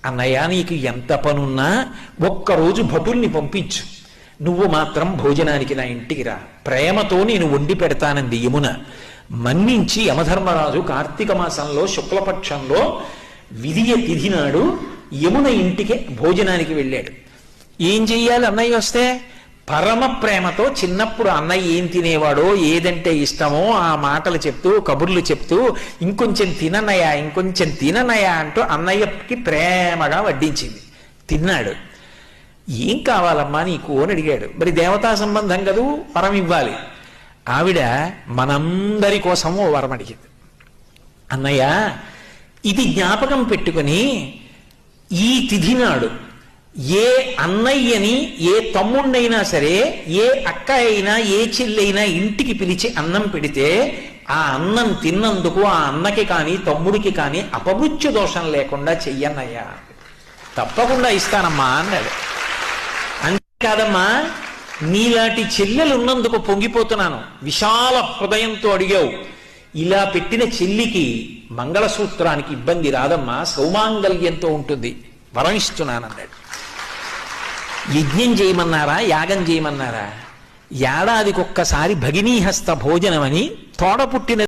అన్నయ్య నీకు ఎంత పనున్నా ఒక్కరోజు భటుల్ని పంపించు, నువ్వు మాత్రం భోజనానికి నా ఇంటికి రా, ప్రేమతో నేను వండి పెడతానంది యమున. మన్నించి యమధర్మరాజు కార్తీక మాసంలో శుక్లపక్షంలో విధియ తిథి నాడు యమున ఇంటికి భోజనానికి వెళ్ళాడు. ఏం చెయ్యాలి అన్నయ్య వస్తే? పరమ ప్రేమతో చిన్నప్పుడు అన్నయ్య ఏం తినేవాడో, ఏదంటే ఇష్టమో ఆ మాటలు చెప్తూ కబుర్లు చెప్తూ ఇంకొంచెం తిననయ్యా ఇంకొంచెం తిననయ్యా అంటూ అన్నయ్యకి ప్రేమగా వడ్డించింది. తిన్నాడు. ఏం కావాలమ్మా నీకు అని అడిగాడు. మరి దేవతా సంబంధం కదూ, వరం ఇవ్వాలి. ఆవిడ మనందరి కోసం ఓ వరం అడిగింది. అన్నయ్య ఇది జ్ఞాపకం పెట్టుకుని ఈ తిథి నాడు ఏ అన్నయ్యని ఏ తమ్ముణ్ణైనా సరే, ఏ అక్క అయినా ఏ చెల్లైనా ఇంటికి పిలిచి అన్నం పెడితే ఆ అన్నం తిన్నందుకు ఆ అన్నకి కానీ తమ్ముడికి కానీ అపమృత్యు దోషం లేకుండా చెయ్యన్నయ్యా. తప్పకుండా ఇస్తానమ్మా అన్నాడు. అంతేకాదమ్మా, నీలాంటి చెల్లెలు ఉన్నందుకు పొంగిపోతున్నాను, విశాల హృదయంతో అడిగావు. ఇలా పెట్టిన చెల్లికి మంగళసూత్రానికి ఇబ్బంది రాదమ్మా, సౌమాంగల్యంతో ఉంటుంది, వరం ఇస్తున్నానన్నాడు. యజ్ఞం చేయమన్నారా యాగం చేయమన్నారా? ఏడాదికొక్కసారి భగినీహస్త భోజనమని తోడ పుట్టిన